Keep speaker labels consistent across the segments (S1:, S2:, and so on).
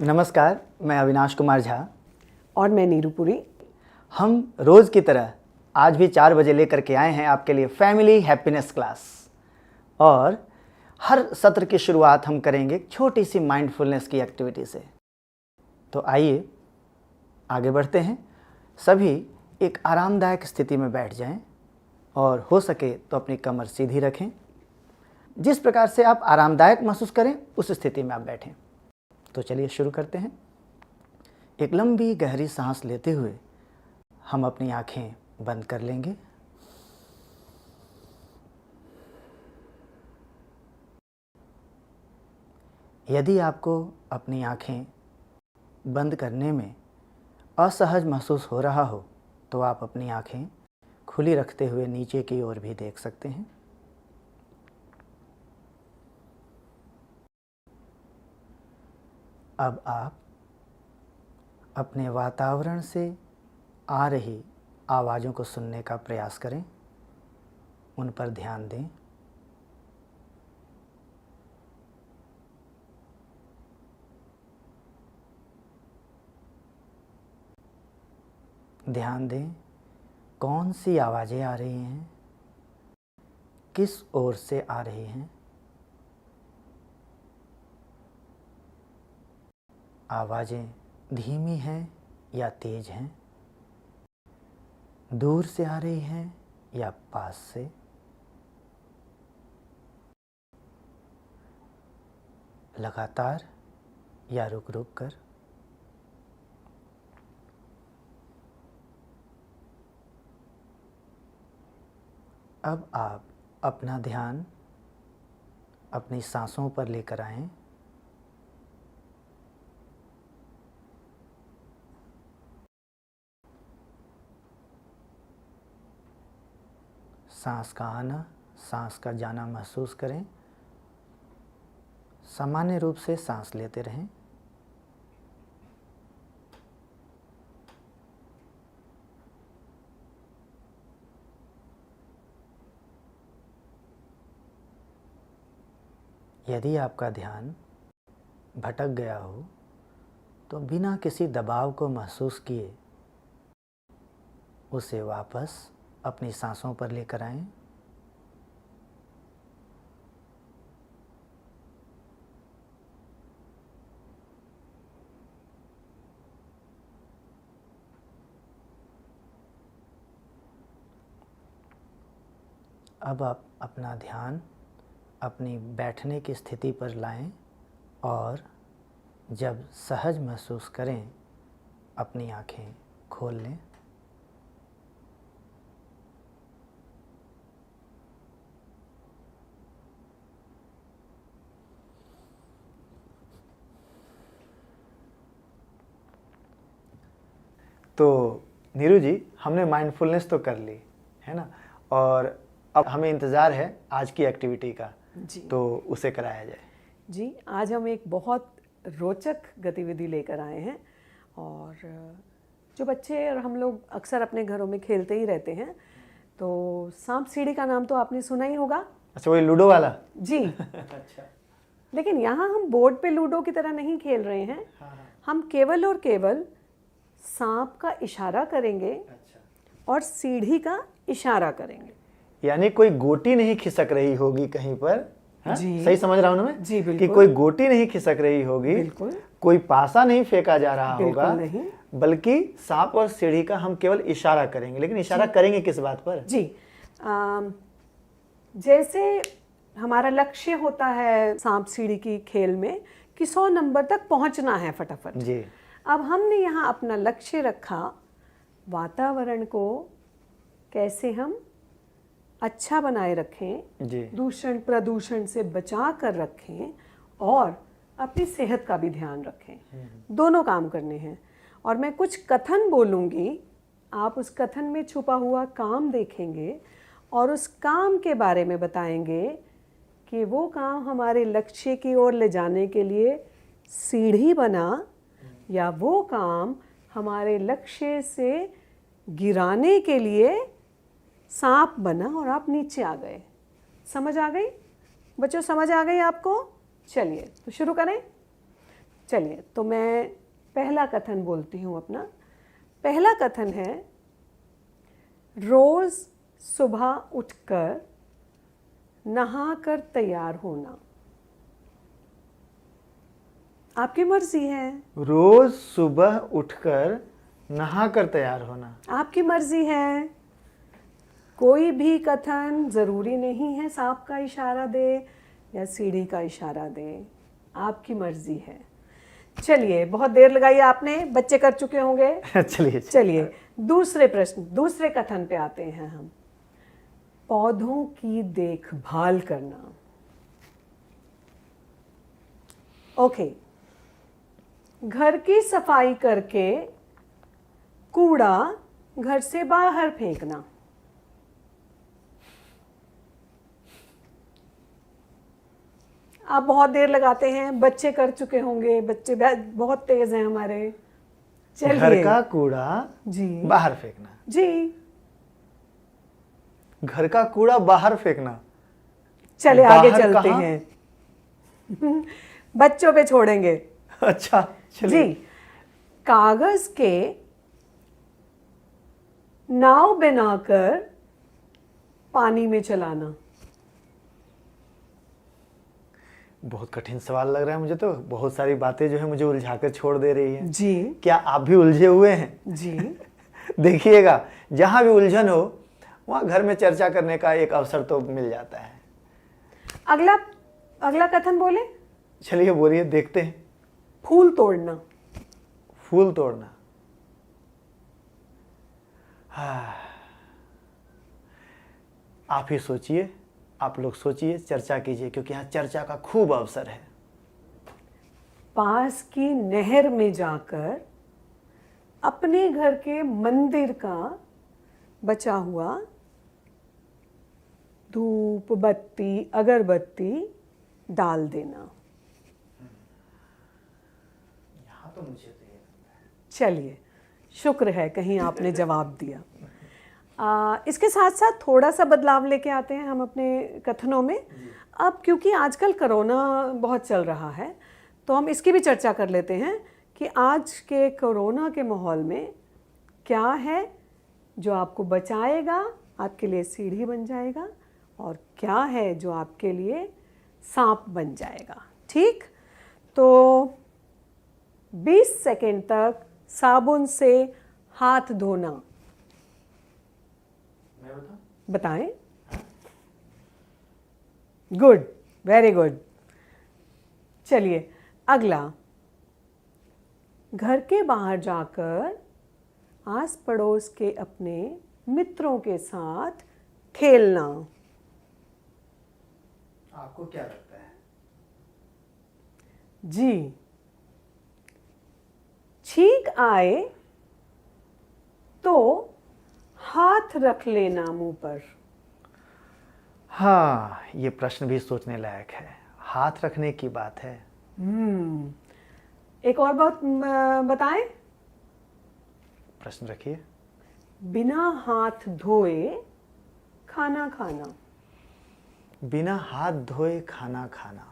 S1: नमस्कार, मैं अविनाश कुमार झा।
S2: और मैं नीरूपुरी।
S1: हम रोज़ की तरह आज भी 4 बजे लेकर के आए हैं आपके लिए फैमिली हैप्पीनेस क्लास। और हर सत्र की शुरुआत हम करेंगे छोटी सी माइंडफुलनेस की एक्टिविटी से। तो आइए आगे बढ़ते हैं। सभी एक आरामदायक स्थिति में बैठ जाएं और हो सके तो अपनी कमर सीधी रखें। जिस प्रकार से आप आरामदायक महसूस करें उस स्थिति में आप बैठें। तो चलिए शुरू करते हैं। एक लंबी गहरी सांस लेते हुए हम अपनी आंखें बंद कर लेंगे। यदि आपको अपनी आंखें बंद करने में असहज महसूस हो रहा हो तो आप अपनी आंखें खुली रखते हुए नीचे की ओर भी देख सकते हैं। अब आप अपने वातावरण से आ रही आवाज़ों को सुनने का प्रयास करें, उन पर ध्यान दें। ध्यान दें कौन सी आवाज़ें आ रही हैं, किस ओर से आ रही हैं। आवाज़ें धीमी हैं या तेज हैं, दूर से आ रही हैं या पास से। लगातार या रुक रुक कर। अब आप अपना ध्यान अपनी सांसों पर लेकर आएं। सांस का आना, सांस का जाना महसूस करें। सामान्य रूप से सांस लेते रहें। यदि आपका ध्यान भटक गया हो तो बिना किसी दबाव को महसूस किए उसे वापस अपनी सांसों पर लेकर आएं। अब आप अपना ध्यान अपनी बैठने की स्थिति पर लाएं और जब सहज महसूस करें अपनी आंखें खोल लें। तो नीरू जी, हमने माइंडफुलनेस तो कर ली है ना, और अब हमें इंतज़ार है आज की एक्टिविटी का जी। तो उसे कराया जाए।
S2: जी, आज हम एक बहुत रोचक गतिविधि लेकर आए हैं और जो बच्चे और हम लोग अक्सर अपने घरों में खेलते ही रहते हैं। तो सांप सीढ़ी का नाम तो आपने सुना ही होगा।
S1: अच्छा, वही लूडो वाला जी।
S2: अच्छा, लेकिन यहाँ हम बोर्ड पे लूडो की तरह नहीं खेल रहे हैं। हाँ। हम केवल और केवल सांप का इशारा करेंगे। अच्छा। और सीढ़ी का इशारा करेंगे।
S1: यानी कोई गोटी नहीं खिसक रही होगी कहीं पर। हाँ? जी, सही समझ रहा हूँ ना मैं?
S2: जी बिल्कुल।
S1: कि कोई गोटी नहीं खिसक रही होगी, बिल्कुल। कोई पासा नहीं फेंका जा रहा होगा, नहीं। बल्कि सांप और सीढ़ी का हम केवल इशारा करेंगे। लेकिन इशारा करेंगे किस बात पर? जी,
S2: जैसे हमारा लक्ष्य होता है सांप सीढ़ी की खेल में कि 100 नंबर तक पहुंचना है फटाफट जी। अब हमने यहाँ अपना लक्ष्य रखा, वातावरण को कैसे हम अच्छा बनाए रखें, दूषण प्रदूषण से बचा कर रखें और अपनी सेहत का भी ध्यान रखें। दोनों काम करने हैं। और मैं कुछ कथन बोलूँगी, आप उस कथन में छुपा हुआ काम देखेंगे और उस काम के बारे में बताएंगे कि वो काम हमारे लक्ष्य की ओर ले जाने के लिए सीढ़ी बना या वो काम हमारे लक्ष्य से गिराने के लिए सांप बना और आप नीचे आ गए। समझ आ गई बच्चों? समझ आ गई आपको? चलिए तो शुरू करें। चलिए, तो मैं पहला कथन बोलती हूँ अपना। पहला कथन है, रोज सुबह उठकर नहाकर तैयार होना। आपकी मर्जी है।
S1: रोज सुबह उठकर नहाकर तैयार होना।
S2: आपकी मर्जी है। कोई भी कथन जरूरी नहीं है सांप का इशारा दे या सीढ़ी का इशारा दे, आपकी मर्जी है। चलिए, बहुत देर लगाई आपने, बच्चे कर चुके होंगे। चलिए दूसरे प्रश्न, दूसरे कथन पे आते हैं हम। पौधों की देखभाल करना। ओके, घर की सफाई करके कूड़ा घर से बाहर फेंकना। आप बहुत देर लगाते हैं, बच्चे कर चुके होंगे, बच्चे बहुत तेज हैं हमारे। चलिए,
S1: घर का कूड़ा
S2: जी
S1: बाहर फेंकना।
S2: जी,
S1: घर का कूड़ा बाहर फेंकना।
S2: चले आगे
S1: बाहर
S2: चलते
S1: कहाँ?
S2: हैं। बच्चों पे छोड़ेंगे।
S1: अच्छा चलिए।
S2: जी, कागज के नाव बनाकर पानी में चलाना।
S1: बहुत कठिन सवाल लग रहा है मुझे तो। बहुत सारी बातें जो है मुझे उलझा कर छोड़ दे रही है।
S2: जी,
S1: क्या आप भी उलझे हुए हैं?
S2: जी।
S1: देखिएगा, जहां भी उलझन हो वहां घर में चर्चा करने का एक अवसर तो मिल जाता है।
S2: अगला कथन बोले।
S1: चलिए बोलिए, देखते हैं।
S2: फूल तोड़ना।
S1: फूल तोड़ना। हाँ, आप ही सोचिए, आप लोग सोचिए, चर्चा कीजिए, क्योंकि यहाँ चर्चा का खूब अवसर है।
S2: पास की नहर में जाकर अपने घर के मंदिर का बचा हुआ धूप बत्ती अगरबत्ती डाल देना।
S1: यहाँ तो मुझे तो ये लगता है।
S2: चलिए, शुक्र है कहीं आपने जवाब दिया। इसके साथ साथ थोड़ा सा बदलाव लेके आते हैं हम अपने कथनों में। अब क्योंकि आजकल कोरोना बहुत चल रहा है, तो हम इसकी भी चर्चा कर लेते हैं कि आज के कोरोना के माहौल में क्या है जो आपको बचाएगा, आपके लिए सीढ़ी बन जाएगा, और क्या है जो आपके लिए सांप बन जाएगा। ठीक, तो 20 सेकंड तक साबुन से हाथ धोना।
S1: मैं बताऊं?
S2: बताएं। Good, very good. चलिए अगला, घर के बाहर जाकर आस पड़ोस के अपने मित्रों के साथ खेलना।
S1: आपको क्या लगता है?
S2: जी, छींक आए तो हाथ रख लेना मुंह पर।
S1: हाँ, ये प्रश्न भी सोचने लायक है। हाथ रखने की बात है।
S2: एक और बात बताएं।
S1: प्रश्न रखिए।
S2: बिना हाथ धोए खाना खाना।
S1: बिना हाथ धोए खाना खाना।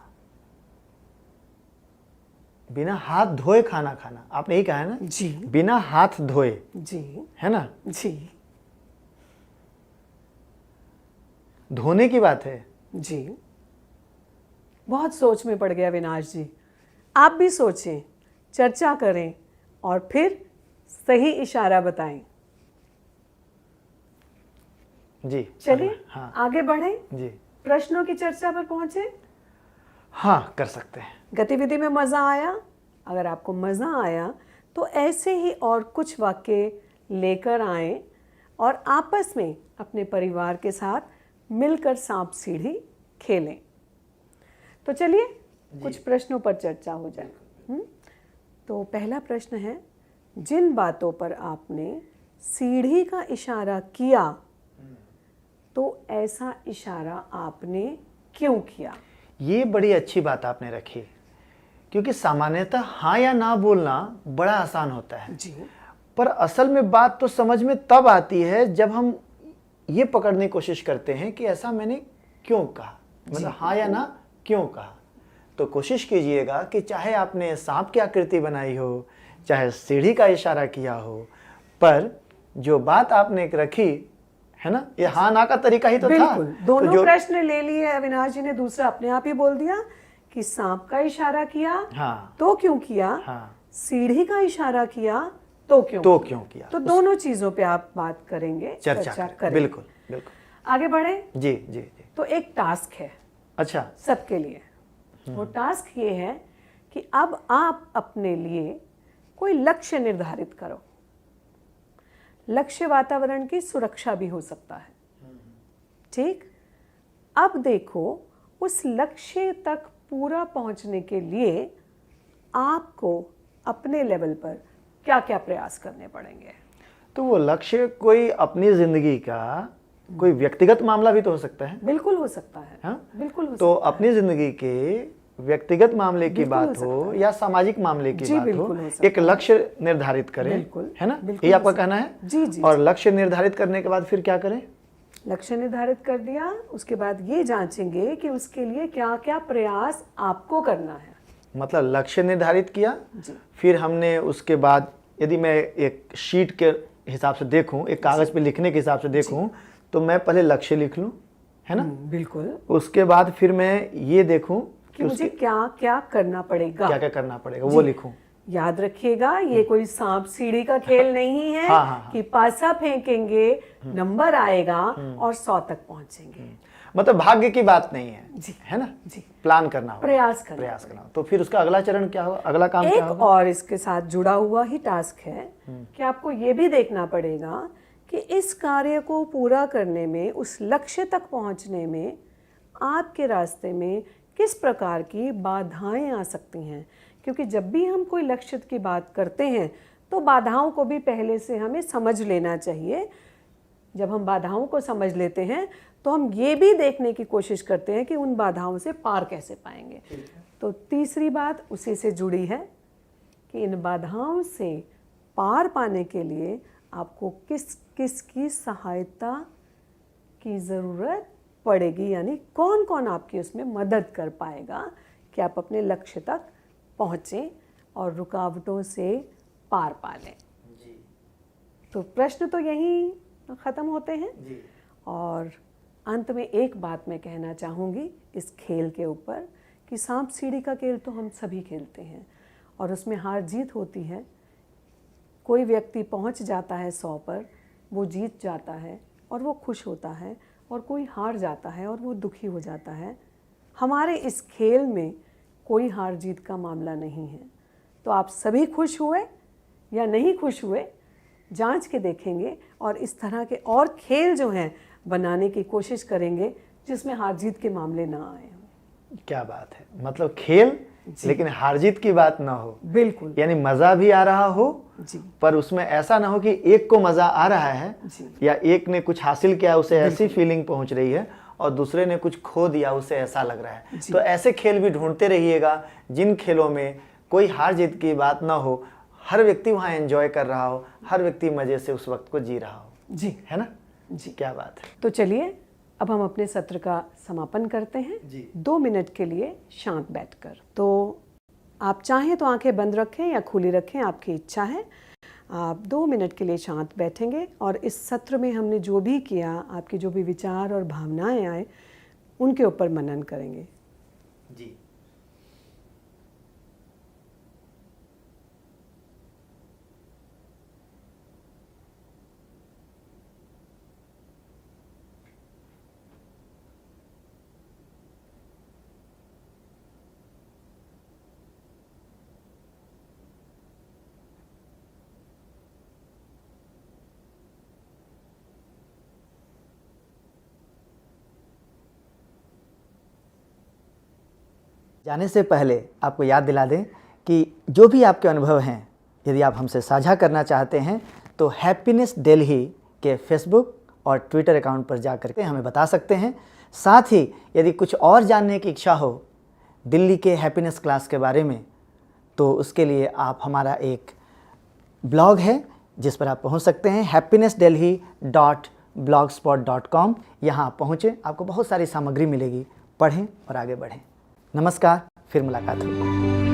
S1: बिना हाथ धोए खाना खाना, आपने यही कहा है ना?
S2: जी,
S1: बिना हाथ धोए,
S2: जी,
S1: है ना?
S2: जी,
S1: धोने की बात है।
S2: जी। बहुत सोच में पड़ गया विनाश जी। आप भी सोचें, चर्चा करें और फिर सही इशारा बताएं।
S1: जी
S2: चलिए,
S1: हाँ
S2: आगे बढ़ें।
S1: जी,
S2: प्रश्नों की चर्चा पर पहुंचे।
S1: हाँ कर सकते हैं।
S2: गतिविधि में मज़ा आया? अगर आपको मज़ा आया तो ऐसे ही और कुछ वाक्य लेकर आएं और आपस में अपने परिवार के साथ मिलकर सांप सीढ़ी खेलें। तो चलिए कुछ प्रश्नों पर चर्चा हो जाए। तो पहला प्रश्न है, जिन बातों पर आपने सीढ़ी का इशारा किया तो ऐसा इशारा आपने क्यों किया?
S1: ये बड़ी अच्छी बात आपने रखी, क्योंकि सामान्यतः हाँ या ना बोलना बड़ा आसान होता है
S2: जी,
S1: पर असल में बात तो समझ में तब आती है जब हम ये पकड़ने की कोशिश करते हैं कि ऐसा मैंने क्यों कहा, मतलब हाँ या ना क्यों कहा। तो कोशिश कीजिएगा कि चाहे आपने सांप की आकृति बनाई हो, चाहे सीढ़ी का इशारा किया हो, पर जो बात आपने रखी है ना, ये हाँ ना का तरीका ही तो था।
S2: बिल्कुल, दोनों
S1: तो
S2: प्रश्न ले लिए अविनाश जी ने, दूसरा अपने आप ही बोल दिया कि सांप का इशारा किया
S1: हाँ,
S2: तो क्यों किया,
S1: हाँ,
S2: सीढ़ी का इशारा किया तो क्यों
S1: किया।
S2: तो दोनों चीजों पे आप बात करेंगे, चर्चा करें।
S1: बिल्कुल बिल्कुल।
S2: आगे बढ़े।
S1: जी जी जी।
S2: तो एक टास्क है
S1: अच्छा,
S2: सबके लिए। वो टास्क ये है कि अब आप अपने लिए कोई लक्ष्य निर्धारित करो। लक्ष्य वातावरण की सुरक्षा भी हो सकता है, ठीक। अब देखो उस लक्ष्य तक पूरा पहुंचने के लिए आपको अपने लेवल पर क्या क्या प्रयास करने पड़ेंगे।
S1: तो वो लक्ष्य कोई अपनी जिंदगी का कोई व्यक्तिगत मामला भी तो हो सकता है।
S2: बिल्कुल हो सकता है।
S1: हाँ?
S2: बिल्कुल हो
S1: तो
S2: सकता
S1: अपनी जिंदगी के व्यक्तिगत मामले की बात हो या सामाजिक मामले की बात हो, एक लक्ष्य निर्धारित करें, है ना, ये आपका कहना है।
S2: जी जी।
S1: और लक्ष्य निर्धारित करने के बाद फिर क्या करें?
S2: लक्ष्य निर्धारित कर दिया, उसके बाद ये जांचेंगे कि उसके लिए क्या क्या प्रयास आपको करना है।
S1: मतलब लक्ष्य निर्धारित किया,
S2: जी।
S1: फिर हमने उसके बाद यदि मैं एक शीट के हिसाब से देखूं, एक कागज पे लिखने के हिसाब से देखूं, तो मैं पहले लक्ष्य लिख लूं, है ना।
S2: बिल्कुल।
S1: उसके बाद फिर मैं ये देखूं
S2: कि मुझे क्या क्या करना पड़ेगा,
S1: क्या क्या करना पड़ेगा, वो लिखूं।
S2: याद रखिएगा ये कोई सांप सीढ़ी का खेल नहीं है।
S1: हाँ।
S2: कि पासा फेंकेंगे, नंबर आएगा और 100 तक पहुंचेंगे।
S1: मतलब भाग्य की बात नहीं है
S2: जी,
S1: है ना
S2: जी।
S1: प्लान करना होगा,
S2: प्रयास
S1: करना। तो फिर उसका अगला चरण क्या होगा, अगला काम क्या होगा?
S2: और इसके साथ जुड़ा हुआ ही टास्क है कि आपको ये भी देखना पड़ेगा कि इस कार्य को पूरा करने में, उस लक्ष्य तक पहुंचने में आपके रास्ते में किस प्रकार की बाधाएं आ सकती हैं। क्योंकि जब भी हम कोई लक्ष्य की बात करते हैं तो बाधाओं को भी पहले से हमें समझ लेना चाहिए। जब हम बाधाओं को समझ लेते हैं तो हम ये भी देखने की कोशिश करते हैं कि उन बाधाओं से पार कैसे पाएंगे। तो तीसरी बात उसी से जुड़ी है कि इन बाधाओं से पार पाने के लिए आपको किस किस की सहायता की ज़रूरत पड़ेगी, यानी कौन कौन आपकी उसमें मदद कर पाएगा कि आप अपने लक्ष्य तक पहुँचें और रुकावटों से पार पा लें। तो प्रश्न तो यहीं ख़त्म होते हैं। और अंत में एक बात मैं कहना चाहूँगी इस खेल के ऊपर कि सांप सीढ़ी का खेल तो हम सभी खेलते हैं और उसमें हार जीत होती है। कोई व्यक्ति पहुँच जाता है 100 पर, वो जीत जाता है और वो खुश होता है, और कोई हार जाता है और वो दुखी हो जाता है। हमारे इस खेल में कोई हार जीत का मामला नहीं है। तो आप सभी खुश हुए या नहीं खुश हुए, जांच के देखेंगे और इस तरह के और खेल जो हैं बनाने की कोशिश करेंगे जिसमें हार जीत के मामले ना आए।
S1: क्या बात है, मतलब खेल लेकिन हार जीत की बात ना हो।
S2: बिल्कुल।
S1: यानी मजा भी आ रहा हो
S2: जी।
S1: पर उसमें ऐसा ना हो कि एक को मजा आ रहा है या एक ने कुछ हासिल किया उसे ऐसी फीलिंग पहुंच रही है और दूसरे ने कुछ खो दिया उसे ऐसा लग रहा है। तो ऐसे खेल भी ढूंढते रहिएगा जिन खेलों में कोई हार जीत की बात ना हो, हर व्यक्ति वहाँ एंजॉय कर रहा हो, हर व्यक्ति मजे से उस वक्त को जी रहा हो।
S2: जी,
S1: है ना
S2: जी।
S1: क्या बात है।
S2: तो चलिए अब हम अपने सत्र का समापन करते हैं
S1: जी।
S2: 2 मिनट के लिए शांत बैठकर। तो आप चाहें तो आंखें बंद रखें या खुली रखें, आपकी इच्छा है। आप 2 मिनट के लिए शांत बैठेंगे और इस सत्र में हमने जो भी किया, आपके जो भी विचार और भावनाएं आए, उनके ऊपर मनन करेंगे।
S1: जी। जाने से पहले आपको याद दिला दें कि जो भी आपके अनुभव हैं यदि आप हमसे साझा करना चाहते हैं तो हैप्पीनेस दिल्ली के फेसबुक और ट्विटर अकाउंट पर जा करके हमें बता सकते हैं। साथ ही यदि कुछ और जानने की इच्छा हो दिल्ली के हैप्पीनेस क्लास के बारे में तो उसके लिए आप हमारा एक ब्लॉग है जिस पर आप पहुंच सकते हैं happinessdelhi.blogspot.com। यहाँ पहुँचें, आपको बहुत सारी सामग्री मिलेगी, पढ़ें और आगे बढ़ें। नमस्कार, फिर मुलाकात होगी।